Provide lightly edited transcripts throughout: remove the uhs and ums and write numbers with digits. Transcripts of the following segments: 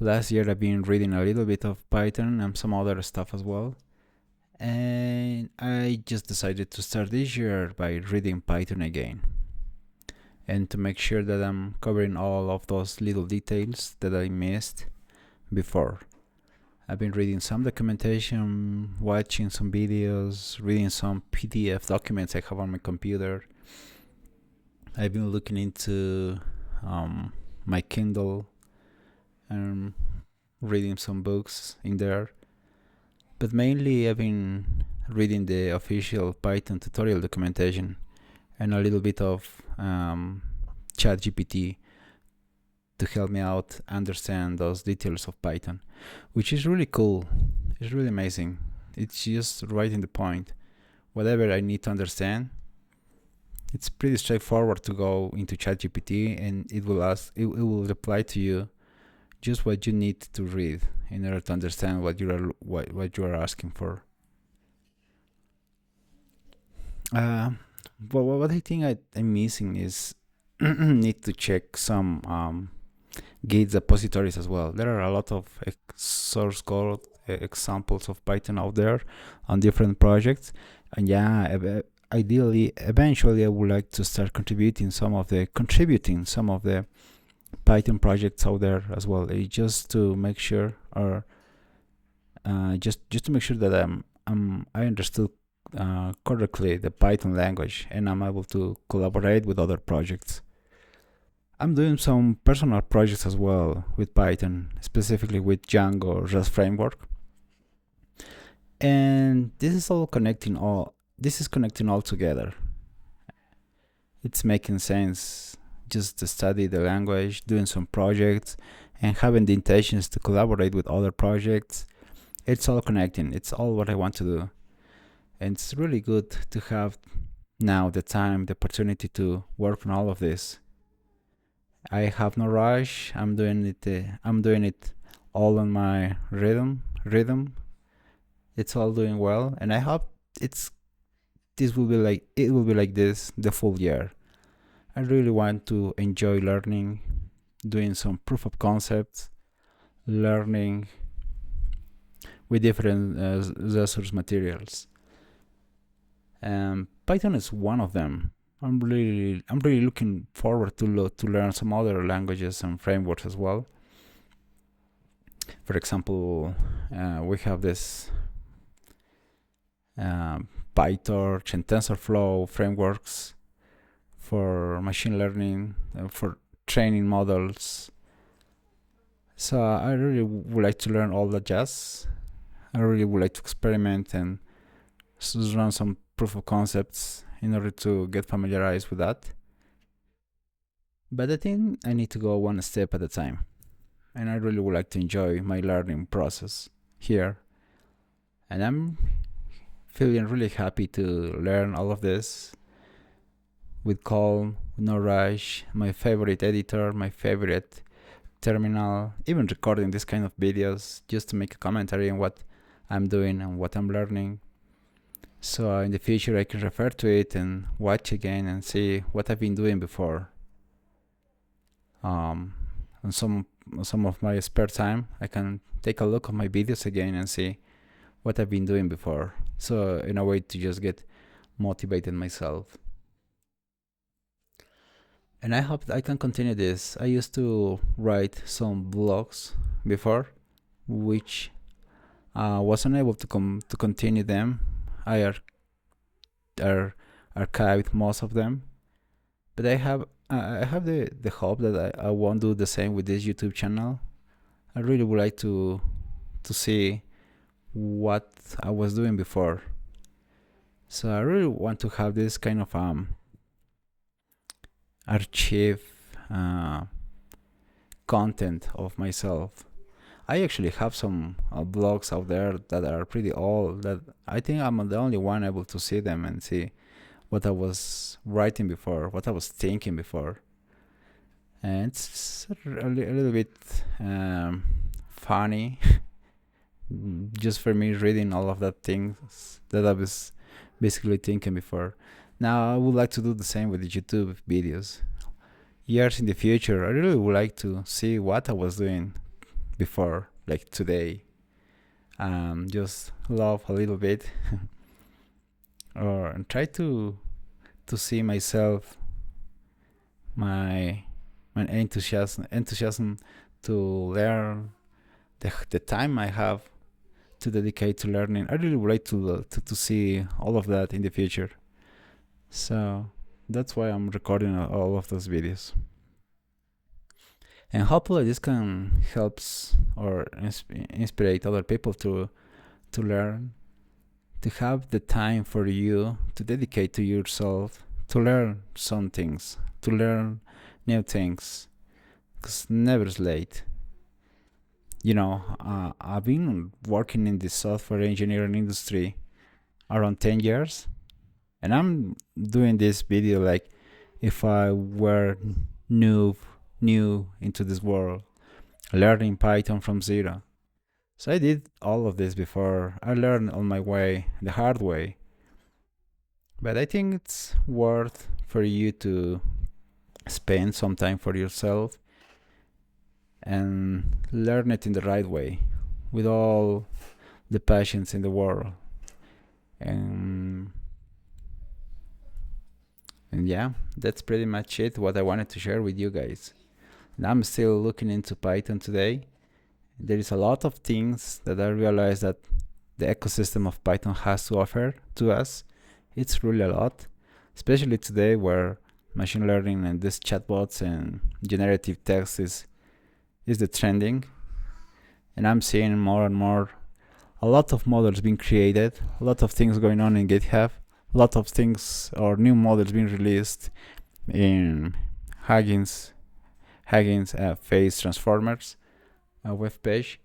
Last year I've been reading a little bit of Python and some other stuff as well. And I just decided to start this year by reading Python again. And to make sure that I'm covering all of those little details that I missed before. I've been reading some documentation, watching some videos, reading some PDF documents I have on my computer. I've been looking into my Kindle and reading some books in there. But mainly I've been reading the official Python tutorial documentation and a little bit of ChatGPT to help me out understand those details of Python, which is really cool. It's really amazing. It's just right in the point. Whatever I need to understand, it's pretty straightforward to go into ChatGPT and it will reply to you just what you need to read in order to understand what you are asking for. But what I think I'm missing is need to check some Git repositories as well. There are a lot of source code examples of Python out there on different projects, and yeah, ideally, eventually, I would like to start contributing some of the Python projects out there as well, just to make sure, or just to make sure that I understood correctly the Python language and I'm able to collaborate with other projects. I'm doing some personal projects as well with Python, specifically with Django REST framework, and this is connecting all together. It's making sense just to study the language, doing some projects, and having the intentions to collaborate with other projects. It's all connecting. It's all what I want to do. And it's really good to have now the time, the opportunity to work on all of this. I have no rush. I'm doing it all on my rhythm. It's all doing well, and I hope it will be like this the full year. I really want to enjoy learning, doing some proof of concepts, learning with different resource materials. Python is one of them. I'm really looking forward to learn some other languages and frameworks as well. For example, we have this PyTorch and TensorFlow frameworks for machine learning, for training models. So I really would like to learn all that jazz. I really would like to experiment and run some proof of concepts in order to get familiarized with that. But I think I need to go one step at a time. And I really would like to enjoy my learning process here. And I'm feeling really happy to learn all of this with calm, no rush, my favorite editor, my favorite terminal, even recording this kind of videos just to make a commentary on what I'm doing and what I'm learning. So in the future I can refer to it and watch again and see what I've been doing before. On some of my spare time, I can take a look at my videos again and see what I've been doing before. So in a way to just get motivated myself. And I hope I can continue this. I used to write some blogs before, which wasn't able to continue them. I archived most of them, but I have the hope that I won't do the same with this YouTube channel. I really would like to see what I was doing before. So I really want to have this kind of archive content of myself. I actually have some blogs out there that are pretty old that I think I'm the only one able to see them and see what I was writing before, what I was thinking before. And it's a little bit funny just for me reading all of that things that I was basically thinking before. Now I would like to do the same with the YouTube videos. Years in the future, I really would like to see what I was doing before, like today. Just love a little bit, or try to see myself, my enthusiasm to learn, the time I have to dedicate to learning. I really would like to see all of that in the future. So that's why I'm recording all of those videos. And hopefully this can helps or inspire other people to learn, to have the time for you to dedicate to yourself, to learn some things, to learn new things, because never's late. I've been working in the software engineering industry around 10 years, and I'm doing this video like if I were new into this world, learning Python from zero. So I did all of this before. I learned on my way, the hard way. But I think it's worth for you to spend some time for yourself and learn it in the right way, with all the passions in the world. And yeah, that's pretty much it, what I wanted to share with you guys. And I'm still looking into Python today. There is a lot of things that I realized that the ecosystem of Python has to offer to us. It's really a lot, especially today where machine learning and these chatbots and generative text is the trending. And I'm seeing more and more, a lot of models being created, a lot of things going on in GitHub, a lot of things or new models being released in Huggins Face Transformers web page.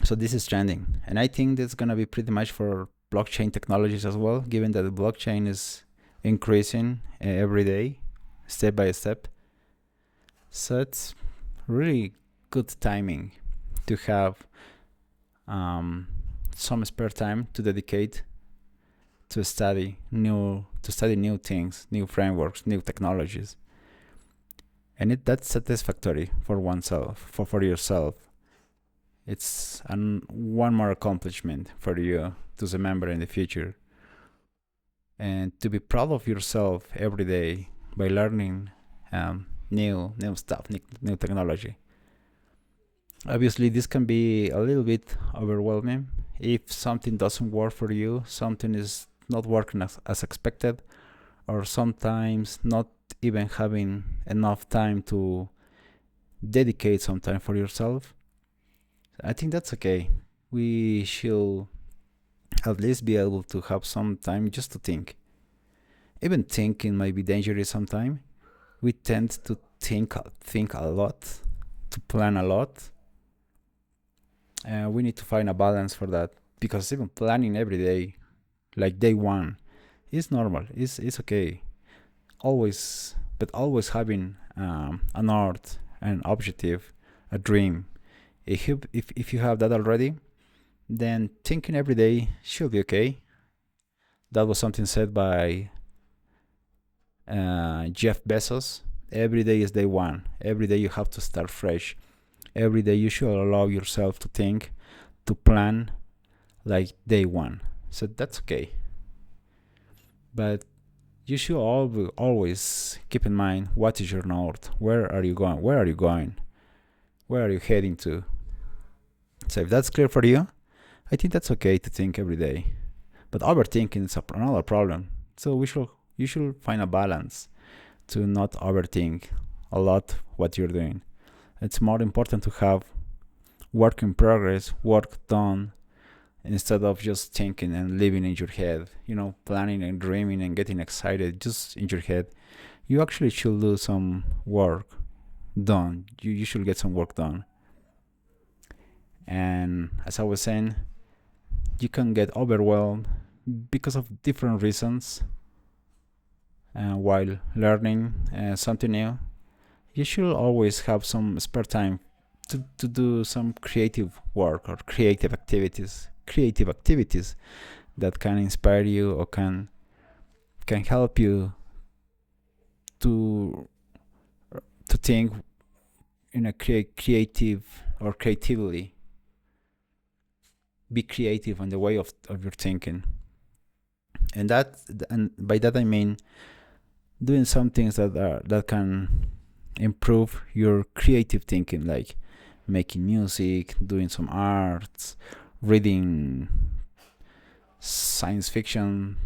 So this is trending, and I think that's gonna be pretty much for blockchain technologies as well, given that the blockchain is increasing every day, step by step. So it's really good timing to have some spare time to dedicate to study new things, new frameworks, new technologies. And that's satisfactory for oneself, for yourself. It's one more accomplishment for you to remember in the future, and to be proud of yourself every day by learning new stuff, new technology. Obviously, this can be a little bit overwhelming if something doesn't work for you, something is not working as expected, or sometimes not even having enough time to dedicate some time for yourself. I think that's okay. We should at least be able to have some time just to think. Even thinking might be dangerous sometimes. We tend to think a lot, to plan a lot. We need to find a balance for that, because even planning every day, like day one, is normal. It's okay. Always having an art, an objective, a dream. If you have that already, then thinking every day should be okay. That was something said by Jeff Bezos. Every day is day one. Every day you have to start fresh. Every day you should allow yourself to think, to plan like day one. So that's okay. But you should always keep in mind, what is your north? Where are you going? Where are you going? Where are you heading to? So if that's clear for you, I think that's okay to think every day. But overthinking is another problem. So you should find a balance to not overthink a lot what you're doing. It's more important to have work in progress, work done, instead of just thinking and living in your head, planning and dreaming and getting excited just in your head. You actually should do some work done. You should get some work done. And as I was saying, you can get overwhelmed because of different reasons while learning something new. You should always have some spare time to do some creative work or creative activities that can inspire you or can help you to think in a creative or creatively. Be creative on the way of your thinking. And by that I mean doing some things that can improve your creative thinking, like making music, doing some arts, reading science fiction.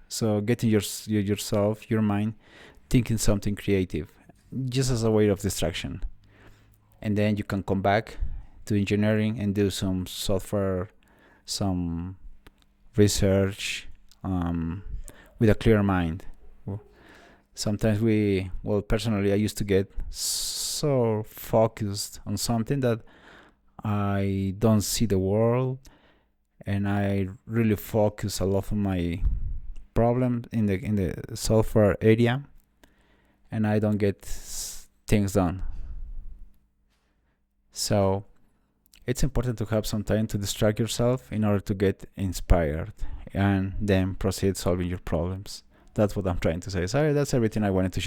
So getting your mind thinking something creative, just as a way of distraction. And then you can come back to engineering and do some software, some research, with a clear mind. Sometimes personally, I used to get so focused on something that I don't see the world, and I really focus a lot on my problem in the software area, and I don't get things done. So it's important to have some time to distract yourself in order to get inspired and then proceed solving your problems. That's what I'm trying to say. Sorry, that's everything I wanted to share.